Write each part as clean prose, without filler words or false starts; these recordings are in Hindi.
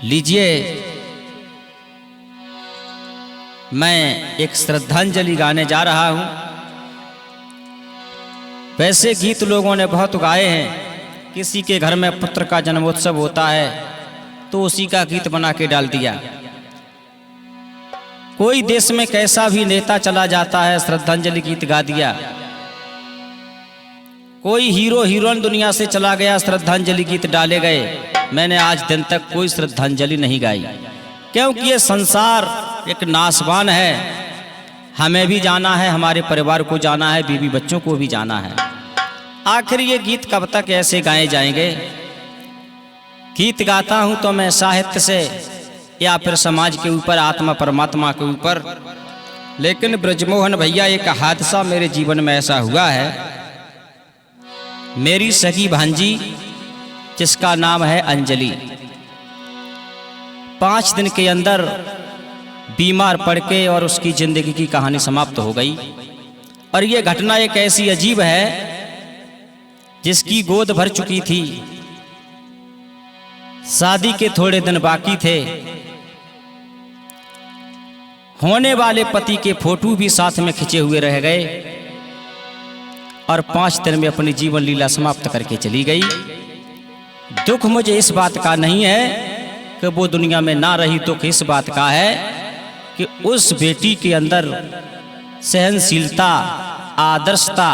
लीजिए, मैं एक श्रद्धांजलि गाने जा रहा हूं। वैसे गीत लोगों ने बहुत गाए हैं। किसी के घर में पुत्र का जन्मोत्सव होता है तो उसी का गीत बना के डाल दिया। कोई देश में कैसा भी नेता चला जाता है, श्रद्धांजलि गीत गा दिया। कोई हीरो हीरोइन दुनिया से चला गया, श्रद्धांजलि गीत डाले गए। मैंने आज दिन तक कोई श्रद्धांजलि नहीं गाई, क्योंकि ये संसार एक नासवान है। हमें भी जाना है, हमारे परिवार को जाना है, बीवी बच्चों को भी जाना है। आखिर ये गीत कब तक ऐसे गाए जाएंगे? गीत गाता हूं तो मैं साहित्य से या फिर समाज के ऊपर, आत्मा परमात्मा के ऊपर। लेकिन ब्रजमोहन भैया, एक हादसा मेरे जीवन में ऐसा हुआ है। मेरी सगी भांजी, जिसका नाम है अंजलि, 5 दिन के अंदर बीमार पड़ के और उसकी जिंदगी की कहानी समाप्त हो गई। और ये घटना एक ऐसी अजीब है, जिसकी गोद भर चुकी थी, शादी के थोड़े दिन बाकी थे, होने वाले पति के फोटो भी साथ में खिंचे हुए रह गए और 5 दिन में अपनी जीवन लीला समाप्त करके चली गई। दुख मुझे इस बात का नहीं है कि वो दुनिया में ना रही, दुख इस बात का है कि उस बेटी के अंदर सहनशीलता, आदर्शता,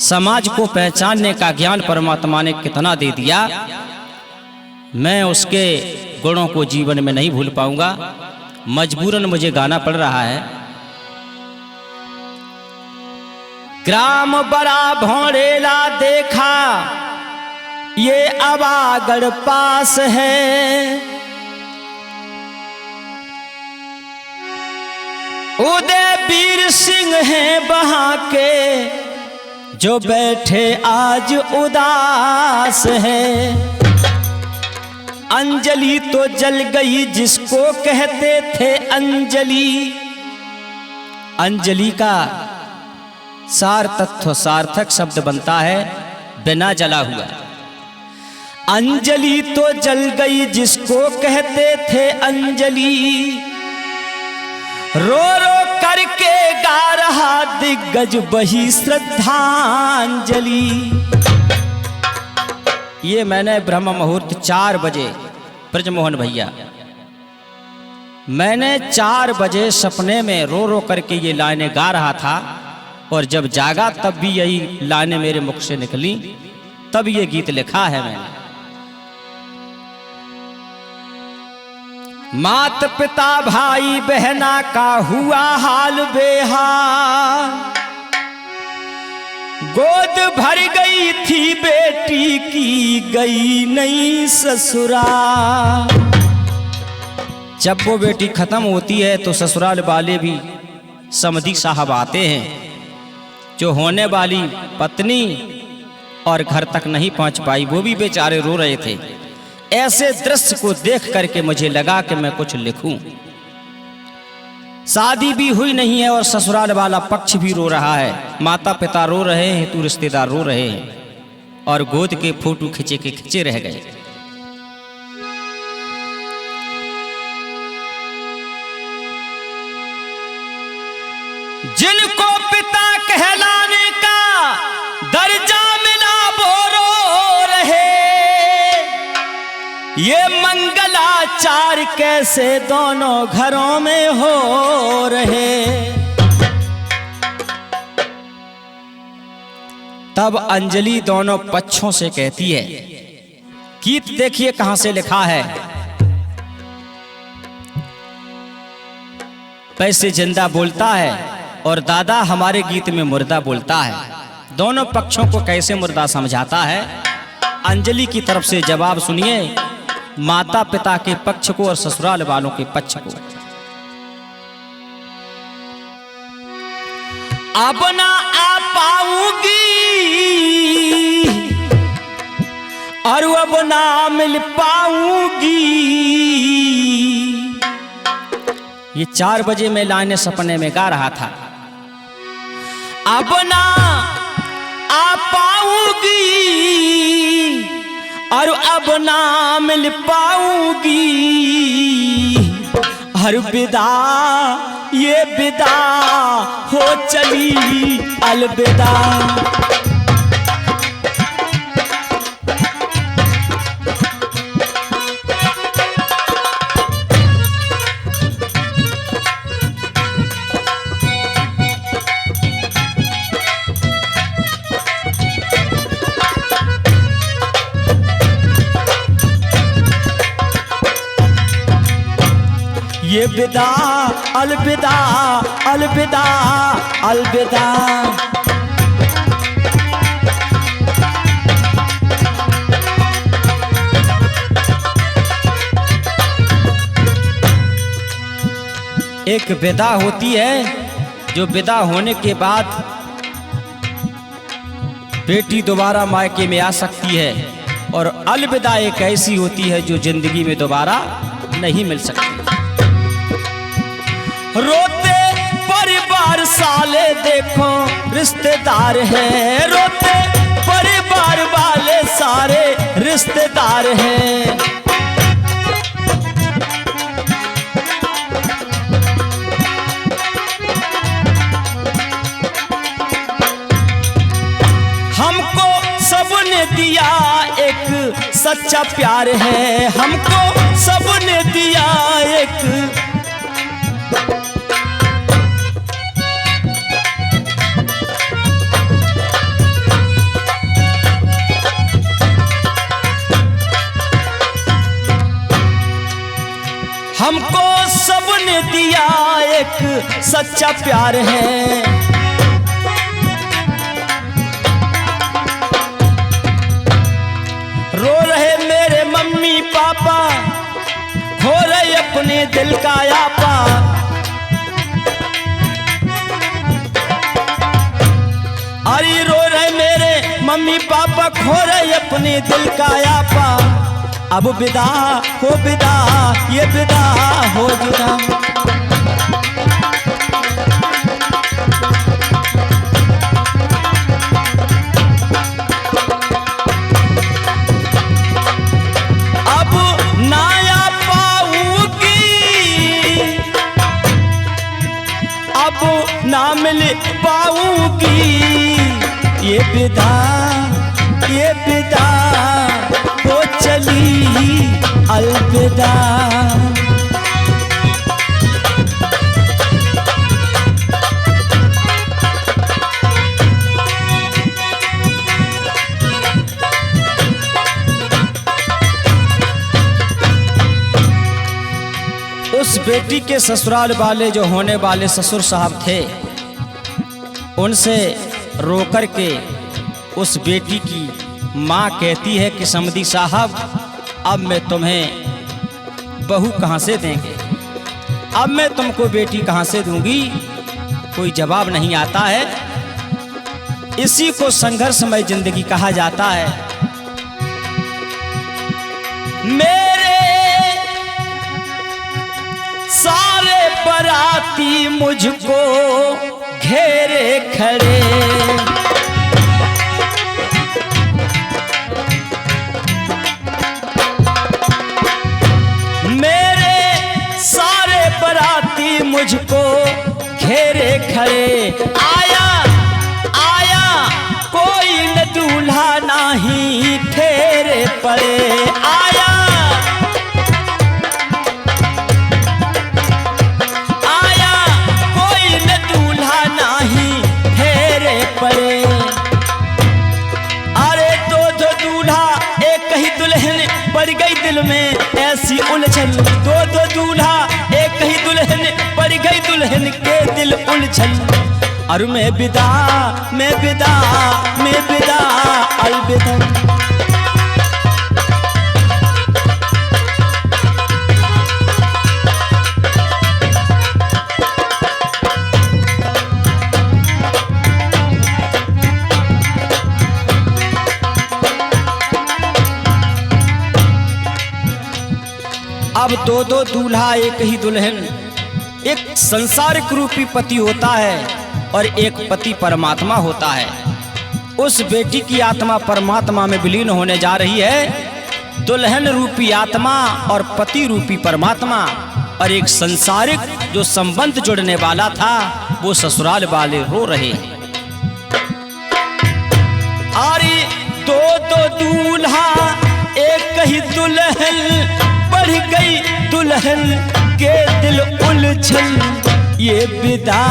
समाज को पहचानने का ज्ञान परमात्मा ने कितना दे दिया। मैं उसके गुणों को जीवन में नहीं भूल पाऊंगा। मजबूरन मुझे गाना पड़ रहा है। ग्राम बड़ा भौरेला देखा, ये अबागढ़ पास है। उदय वीर सिंह हैं वहां के, जो बैठे आज उदास है। अंजलि तो जल गई जिसको कहते थे अंजलि। अंजलि का सार्थक सार्थक शब्द बनता है बिना जला हुआ। अंजलि तो जल गई जिसको कहते थे अंजलि, रो रो करके गा रहा दिग्गज वही श्रद्धांजलि। ये मैंने ब्रह्म मुहूर्त 4 बजे, ब्रजमोहन भैया, मैंने 4 बजे सपने में रो रो करके ये लाइनें गा रहा था। और जब जागा तब भी यही लाइनें मेरे मुख से निकली, तब ये गीत लिखा है मैंने। मात पिता भाई बहना का हुआ हाल बेहाल, गोद भर गई थी बेटी की, गई नहीं ससुराल। जब वो बेटी खत्म होती है तो ससुराल वाले भी समधी साहब आते हैं। जो होने वाली पत्नी और घर तक नहीं पहुंच पाई, वो भी बेचारे रो रहे थे। ऐसे दृश्य को देख करके मुझे लगा कि मैं कुछ लिखूं। शादी भी हुई नहीं है और ससुराल वाला पक्ष भी रो रहा है, माता पिता रो रहे हैं, तो रिश्तेदार रो रहे हैं, और गोद के फोटो खिंचे के खिंचे रह गए। जिनको पिता कहलाने का दर्जा मिला वो रो रहे, ये मंगलाचार कैसे दोनों घरों में हो रहे। तब अंजलि दोनों पक्षों से कहती है, गीत देखिए कहां से लिखा है। पैसे जिंदा बोलता है और दादा हमारे गीत में मुर्दा बोलता है। दोनों पक्षों को कैसे मुर्दा समझाता है। अंजलि की तरफ से जवाब सुनिए, माता पिता के पक्ष को और ससुराल वालों के पक्ष को। अब ना आ पाऊंगी और अब ना मिल पाऊंगी, ये 4 बजे मैं लाने सपने में गा रहा था। अब ना आ पाऊंगी और अब ना मिल पाऊंगी, हर विदा ये विदा हो चली अलविदा। ये विदा अलविदा अलविदा अलविदा। एक विदा होती है जो विदा होने के बाद बेटी दोबारा मायके में आ सकती है, और अलविदा एक ऐसी होती है जो जिंदगी में दोबारा नहीं मिल सकती। रोते परिवार साले देखो रिश्तेदार हैं, रोते परिवार वाले सारे रिश्तेदार हैं। हमको सबने दिया एक सच्चा प्यार है, हमको सबने दिया एक हमको सबने दिया एक सच्चा प्यार है। रो रहे मेरे मम्मी पापा, खो रहे अपने दिल का आपा। अरे रो रहे मेरे मम्मी पापा, खो रहे अपने दिल का आपा। अब विदा हो विदा ये विदा हो जुदा। अब ना आ पाऊंगी, अब ना मिल पाऊंगी, ये विदा हो चली अलविदा। उस बेटी के ससुराल वाले जो होने वाले ससुर साहब थे, उनसे रोकर के उस बेटी की माँ कहती है कि समधी साहब, अब मैं तुम्हें बहू कहाँ से देंगे, अब मैं तुमको बेटी कहाँ से दूंगी। कोई जवाब नहीं आता है। इसी को संघर्षमय जिंदगी कहा जाता है। मेरे सारे बराती मुझको घेरे खड़े, मुझको घेरे खड़े। आया आया कोई न दूल्हा नहीं ठेरे पड़े। आया आया कोई न दूल्हा नहीं ठेरे पड़े। अरे दो दूल्हा एक ही दुल्हन पड़ गई दिल में ऐसी उलझन। दो दूल्हा एक ही दुल्हन पड़ गई दुल्हन के दिल उलझन। और मैं विदा अलविदा। अब दो दूल्हा एक ही दुल्हन एक संसारिक रूपी पति होता है और एक पति परमात्मा होता है। उस बेटी की आत्मा परमात्मा में विलीन होने जा रही है। दुल्हन रूपी आत्मा और पति रूपी परमात्मा और एक संसारिक जो संबंध जुड़ने वाला था वो ससुराल वाले रो रहे हैं। अरे दो दो दूल्हा एक ही दुल्हन, बढ़ गई दुल्हन के दिल उलझन। ये विदा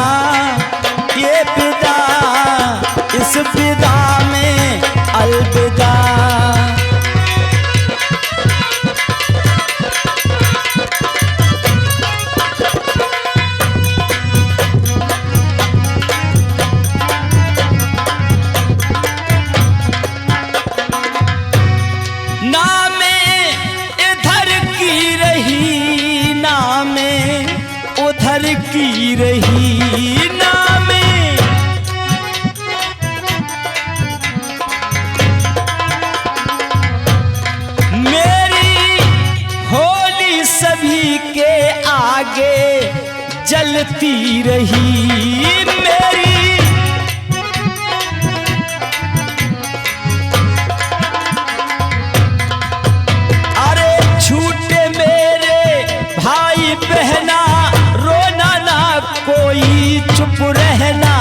इस विदा में अलविदा। की रही ना में मेरी होली सभी के आगे जलती रही। मेरी अरे छूटे मेरे भाई बहना, कोई चुप रहना।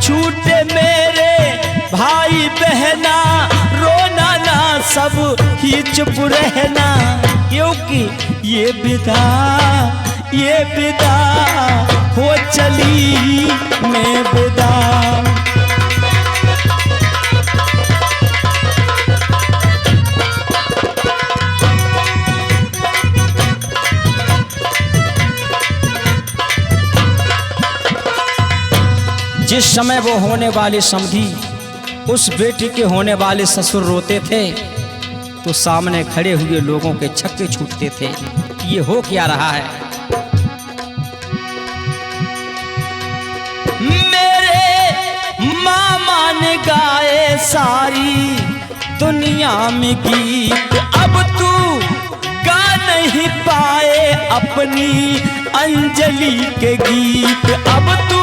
छूटे मेरे भाई बहना, रोना ना सब ही चुप रहना। क्योंकि ये विदा हो चली मैं विदा। जिस समय वो होने वाले समधी उस बेटी के होने वाले ससुर रोते थे तो सामने खड़े हुए लोगों के छक्के छूटते थे। ये हो क्या रहा है? मेरे मामा ने गाए सारी दुनिया में गीत, अब तू गा नहीं पाए अपनी अंजलि के गीत। अब तू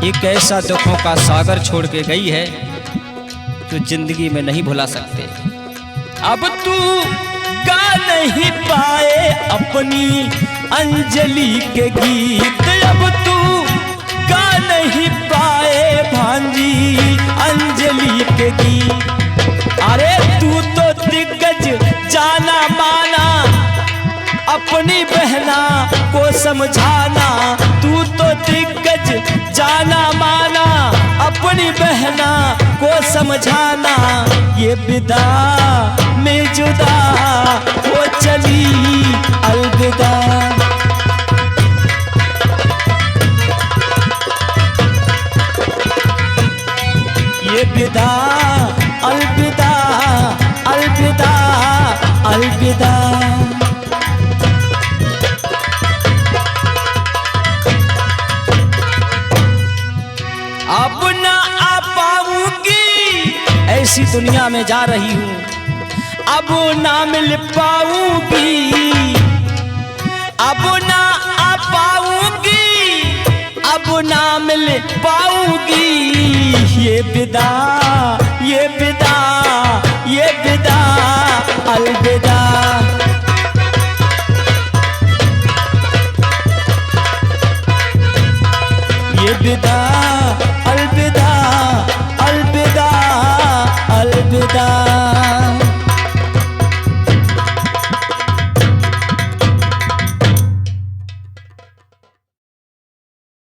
एक ऐसा दुखों का सागर छोड़ के गई है जो जिंदगी में नहीं भुला सकते। अब तू गा नहीं पाए अपनी अंजलि के गीत। अब तू गा नहीं पाए भांजी अंजलि के गीत। अरे तू तो दिग्गज जाना माना, अपनी बहना को समझाना। तू तो दिग्गज जाना माना, अपनी बहना को समझाना। ये विदा में जुदा हो चली अलविदा। ये विदा अलविदा अलविदा अलविदा। अब ना आ पाऊंगी, ऐसी दुनिया में जा रही हूँ। अब ना मिल पाऊंगी, अब ना आ पाऊंगी, अब ना मिल पाऊंगी। ये विदा अलविदा।